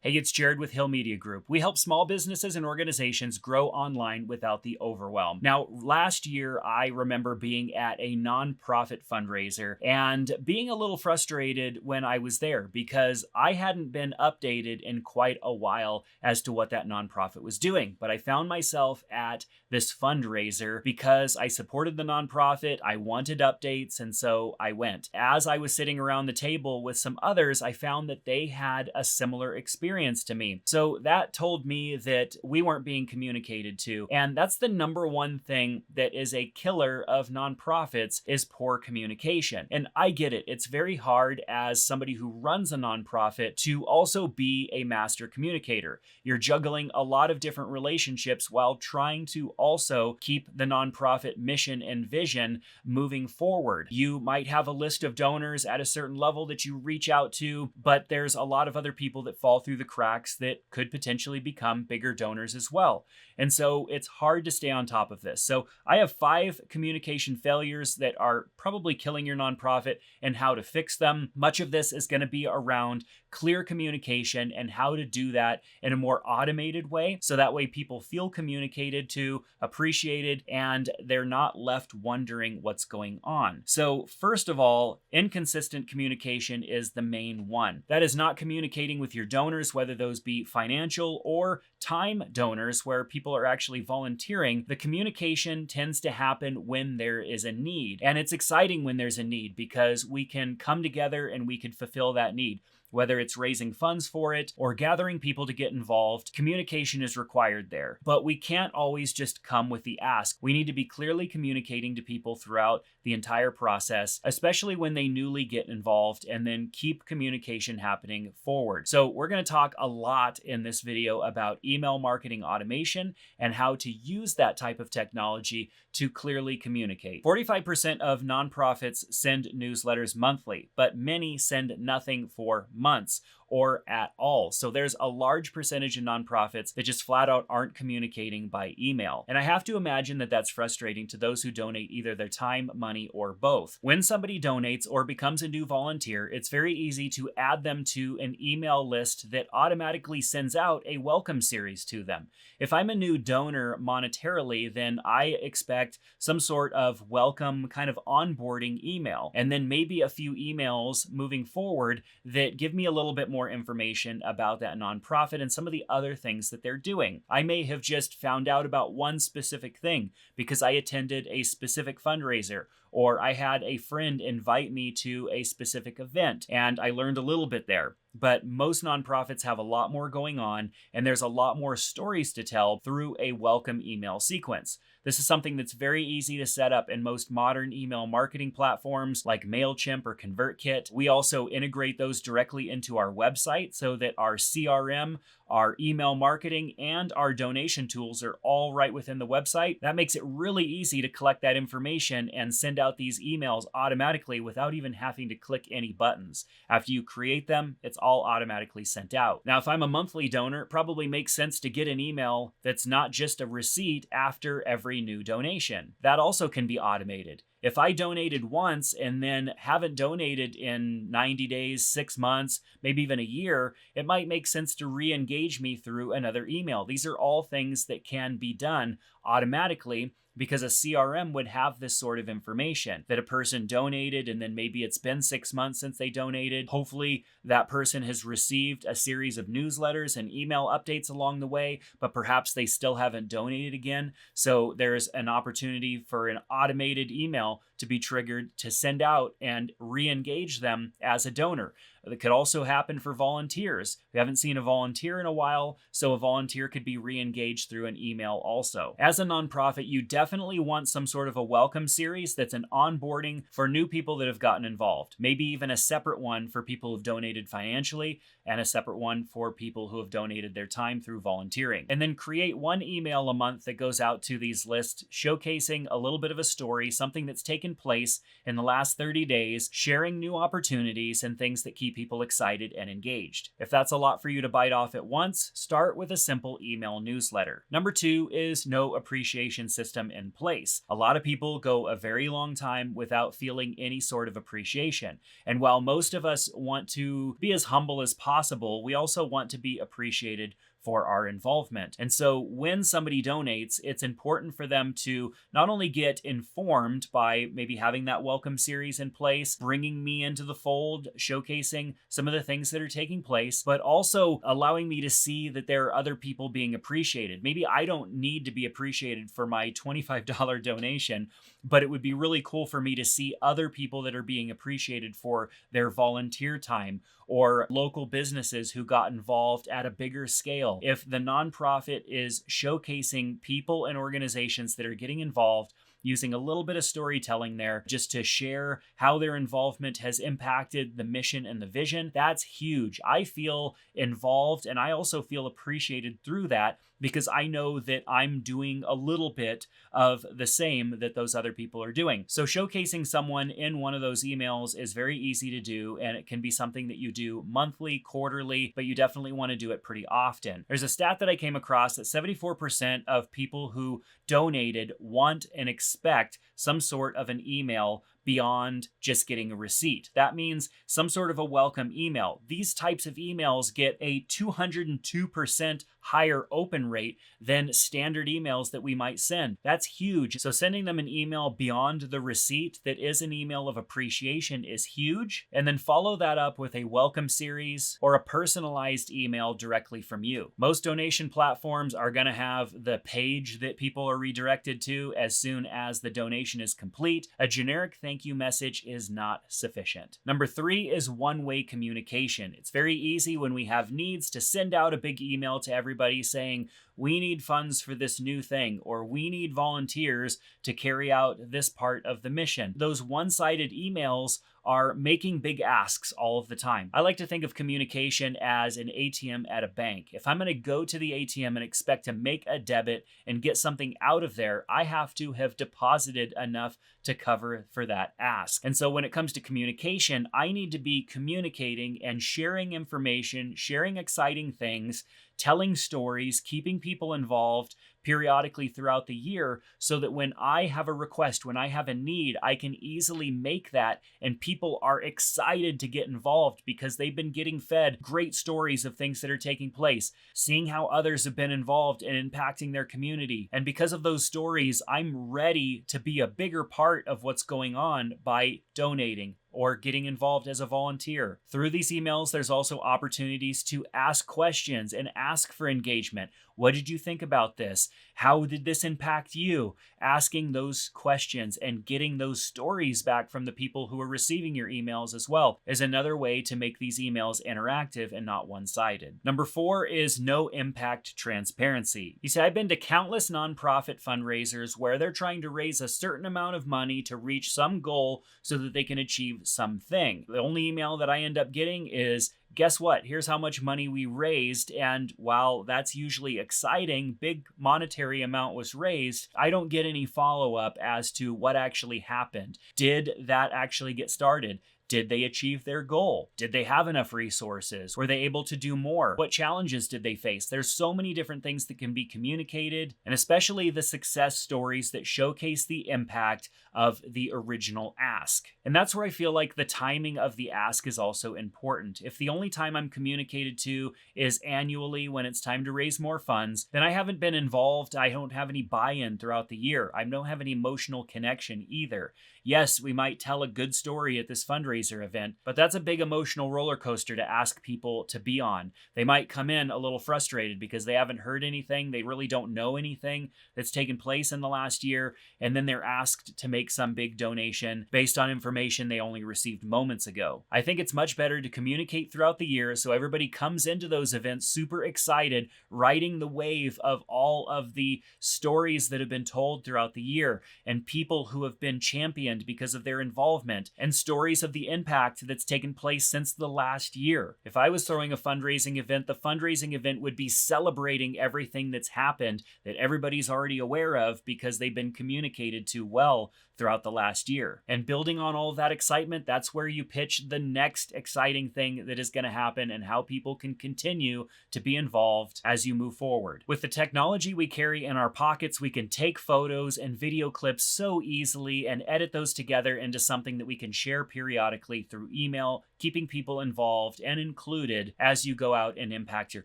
Hey, it's Jared with Hill Media Group. We help small businesses and organizations grow online without the overwhelm. Now, last year, I remember being at a nonprofit fundraiser and being a little frustrated when I was there because I hadn't been updated in quite a while as to what that nonprofit was doing. But I found myself at this fundraiser because I supported the nonprofit, I wanted updates, and so I went. As I was sitting around the table with some others, I found that they had a similar experience to me. So that told me that we weren't being communicated to. And that's the number one thing that is a killer of nonprofits is poor communication. And I get it. It's very hard as somebody who runs a nonprofit to also be a master communicator. You're juggling a lot of different relationships while trying to also keep the nonprofit mission and vision moving forward. You might have a list of donors at a certain level that you reach out to, but there's a lot of other people that fall through the cracks that could potentially become bigger donors as well. And so it's hard to stay on top of this. So I have 5 communication failures that are probably killing your nonprofit and how to fix them. Much of this is going to be around clear communication and how to do that in a more automated way. So that way people feel communicated to, appreciated, and they're not left wondering what's going on. So first of all, inconsistent communication is the main one. That is not communicating with your donors, whether those be financial or time donors where people are actually volunteering. The communication tends to happen when there is a need. And it's exciting when there's a need because we can come together and we can fulfill that need. Whether it's raising funds for it or gathering people to get involved, communication is required there. But we can't always just come with the ask. We need to be clearly communicating to people throughout the entire process, especially when they newly get involved, and then keep communication happening forward. So we're going to talk a lot in this video about email marketing automation and how to use that type of technology to clearly communicate. 45% of nonprofits send newsletters monthly, but many send nothing for months or at all. So there's a large percentage of nonprofits that just flat out aren't communicating by email. And I have to imagine that that's frustrating to those who donate either their time, money, or both. When somebody donates or becomes a new volunteer, it's very easy to add them to an email list that automatically sends out a welcome series to them. If I'm a new donor monetarily, then I expect some sort of welcome kind of onboarding email, and then maybe a few emails moving forward that give me a little bit more information about that nonprofit and some of the other things that they're doing. I may have just found out about one specific thing because I attended a specific fundraiser, or I had a friend invite me to a specific event and I learned a little bit there. But most nonprofits have a lot more going on, and there's a lot more stories to tell through a welcome email sequence. This is something that's very easy to set up in most modern email marketing platforms like MailChimp or ConvertKit. We also integrate those directly into our website so that our CRM, our email marketing, and our donation tools are all right within the website. That makes it really easy to collect that information and send out these emails automatically without even having to click any buttons. After you create them, it's all automatically sent out. Now, if I'm a monthly donor, it probably makes sense to get an email that's not just a receipt after every new donation. That also can be automated. If I donated once and then haven't donated in 90 days, 6 months, maybe even a year, it might make sense to re-engage me through another email. These are all things that can be done automatically because a CRM would have this sort of information that a person donated and then maybe it's been 6 months since they donated. Hopefully that person has received a series of newsletters and email updates along the way, but perhaps they still haven't donated again. So there's an opportunity for an automated email to be triggered to send out and re-engage them as a donor. That could also happen for volunteers. We haven't seen a volunteer in a while, so a volunteer could be re-engaged through an email also. As a nonprofit, you definitely want some sort of a welcome series that's an onboarding for new people that have gotten involved. Maybe even a separate one for people who've donated financially and a separate one for people who have donated their time through volunteering. And then create one email a month that goes out to these lists showcasing a little bit of a story, something that's taken taken place in the last 30 days, sharing new opportunities and things that keep people excited and engaged. If that's a lot for you to bite off at once, start with a simple email newsletter. Number 2 is no appreciation system in place. A lot of people go a very long time without feeling any sort of appreciation. And while most of us want to be as humble as possible, we also want to be appreciated for our involvement. And so when somebody donates, it's important for them to not only get informed by maybe having that welcome series in place, bringing me into the fold, showcasing some of the things that are taking place, but also allowing me to see that there are other people being appreciated. Maybe I don't need to be appreciated for my $25 donation, but it would be really cool for me to see other people that are being appreciated for their volunteer time, or local businesses who got involved at a bigger scale. If the nonprofit is showcasing people and organizations that are getting involved, using a little bit of storytelling there just to share how their involvement has impacted the mission and the vision, that's huge. I feel involved, and I also feel appreciated through that because I know that I'm doing a little bit of the same that those other people are doing. So showcasing someone in one of those emails is very easy to do, and it can be something that you do monthly, quarterly, but you definitely want to do it pretty often. There's a stat that I came across that 74% of people who donated want and expect some sort of an email beyond just getting a receipt. That means some sort of a welcome email. These types of emails get a 202% higher open rate than standard emails that we might send. That's huge. So sending them an email beyond the receipt that is an email of appreciation is huge. And then follow that up with a welcome series or a personalized email directly from you. Most donation platforms are going to have the page that people are redirected to as soon as the donation is complete. A generic thank you message is not sufficient. Number 3 is one-way communication. It's very easy when we have needs to send out a big email to everybody saying, we need funds for this new thing, or we need volunteers to carry out this part of the mission. Those one-sided emails are making big asks all of the time. I like to think of communication as an ATM at a bank. If I'm going to go to the ATM and expect to make a debit and get something out of there, I have to have deposited enough to cover for that ask. And so when it comes to communication, I need to be communicating and sharing information, sharing exciting things, telling stories, keeping people involved periodically throughout the year so that when I have a request, when I have a need, I can easily make that and people are excited to get involved because they've been getting fed great stories of things that are taking place, seeing how others have been involved and impacting their community. And because of those stories, I'm ready to be a bigger part of what's going on by donating or getting involved as a volunteer. Through these emails, there's also opportunities to ask questions and ask for engagement. What did you think about this? How did this impact you? Asking those questions and getting those stories back from the people who are receiving your emails as well is another way to make these emails interactive and not one-sided. Number 4 is no impact transparency. You see, I've been to countless nonprofit fundraisers where they're trying to raise a certain amount of money to reach some goal so that they can achieve something. The only email that I end up getting is, guess what? Here's how much money we raised. And while that's usually exciting, big monetary amount was raised, I don't get any follow-up as to what actually happened. Did that actually get started? Did they achieve their goal? Did they have enough resources? Were they able to do more? What challenges did they face? There's so many different things that can be communicated, and especially the success stories that showcase the impact of the original ask. And that's where I feel like the timing of the ask is also important. If the only time I'm communicated to is annually when it's time to raise more funds, then I haven't been involved. I don't have any buy-in throughout the year. I don't have any emotional connection either. Yes, we might tell a good story at this fundraiser event, but that's a big emotional roller coaster to ask people to be on. They might come in a little frustrated because they haven't heard anything. They really don't know anything that's taken place in the last year. And then they're asked to make some big donation based on information they only received moments ago. I think it's much better to communicate throughout the year so everybody comes into those events super excited, riding the wave of all of the stories that have been told throughout the year and people who have been championed because of their involvement, and stories of the the impact that's taken place since the last year. If I was throwing a fundraising event, the fundraising event would be celebrating everything that's happened that everybody's already aware of because they've been communicated to well throughout the last year. And building on all of that excitement, that's where you pitch the next exciting thing that is going to happen and how people can continue to be involved as you move forward. With the technology we carry in our pockets, we can take photos and video clips so easily and edit those together into something that we can share periodically through email, keeping people involved and included as you go out and impact your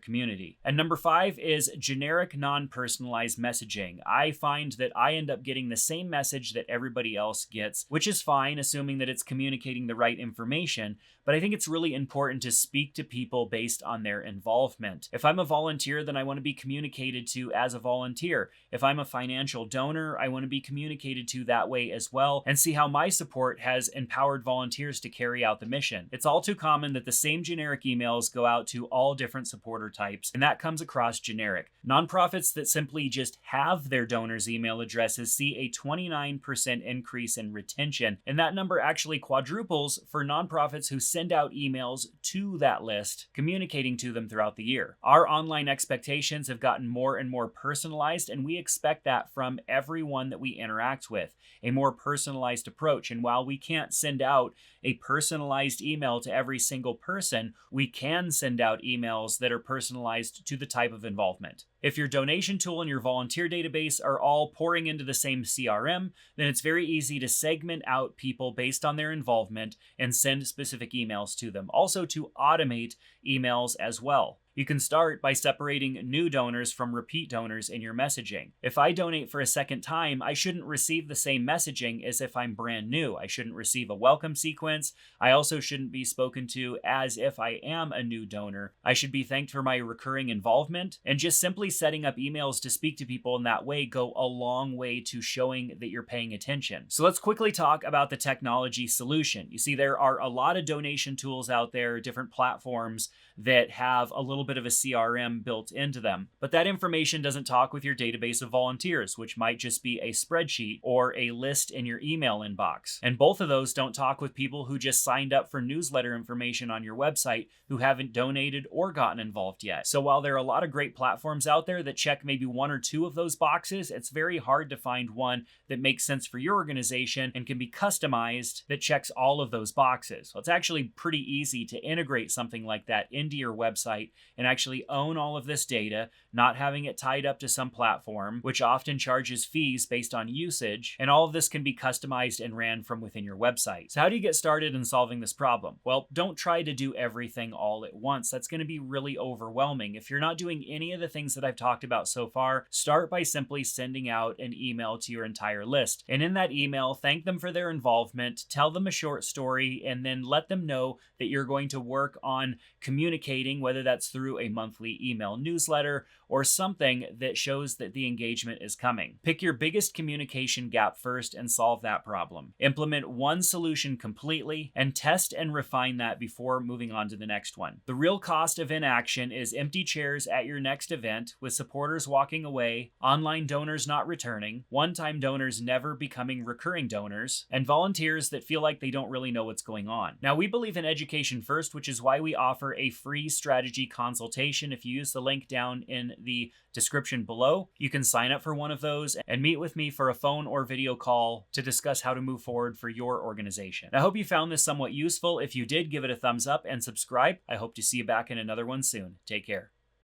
community. And number 5 is generic non-personalized messaging. I find that I end up getting the same message that everybody else gets, which is fine, assuming that it's communicating the right information. But I think it's really important to speak to people based on their involvement. If I'm a volunteer, then I want to be communicated to as a volunteer. If I'm a financial donor, I want to be communicated to that way as well and see how my support has empowered volunteers to carry out the mission. It's all too common that the same generic emails go out to all different supporter types, and that comes across generic. Nonprofits that simply just have their donors' email addresses see a 29% increase in retention, and that number actually quadruples for nonprofits who send out emails to that list, communicating to them throughout the year. Our online expectations have gotten more and more personalized, and we expect that from everyone that we interact with, a more personalized approach. And while we can't send out a personalized email to every single person, we can send out emails that are personalized to the type of involvement. If your donation tool and your volunteer database are all pouring into the same CRM, then it's very easy to segment out people based on their involvement and send specific emails to them. Also to automate emails as well. You can start by separating new donors from repeat donors in your messaging. If I donate for a second time, I shouldn't receive the same messaging as if I'm brand new. I shouldn't receive a welcome sequence. I also shouldn't be spoken to as if I am a new donor. I should be thanked for my recurring involvement, and just simply setting up emails to speak to people in that way go a long way to showing that you're paying attention. So let's quickly talk about the technology solution. You see, there are a lot of donation tools out there, different platforms that have a little bit of a CRM built into them. But that information doesn't talk with your database of volunteers, which might just be a spreadsheet or a list in your email inbox. And both of those don't talk with people who just signed up for newsletter information on your website who haven't donated or gotten involved yet. So while there are a lot of great platforms out there that check maybe one or two of those boxes, it's very hard to find one that makes sense for your organization and can be customized that checks all of those boxes. So it's actually pretty easy to integrate something like that into your website and actually own all of this data, not having it tied up to some platform, which often charges fees based on usage, and all of this can be customized and ran from within your website. So how do you get started in solving this problem? Well, don't try to do everything all at once. That's going to be really overwhelming. If you're not doing any of the things that I've talked about so far, start by simply sending out an email to your entire list. And in that email, thank them for their involvement, tell them a short story, and then let them know that you're going to work on communicating, whether that's through a monthly email newsletter or something that shows that the engagement is coming. Pick your biggest communication gap first and solve that problem. Implement one solution completely and test and refine that before moving on to the next one. The real cost of inaction is empty chairs at your next event with supporters walking away, online donors not returning, one-time donors never becoming recurring donors, and volunteers that feel like they don't really know what's going on. Now, we believe in education first, which is why we offer a free strategy consultation. If you use the link down in the description below, you can sign up for one of those and meet with me for a phone or video call to discuss how to move forward for your organization. I hope you found this somewhat useful. If you did, give it a thumbs up and subscribe. I hope to see you back in another one soon. Take care.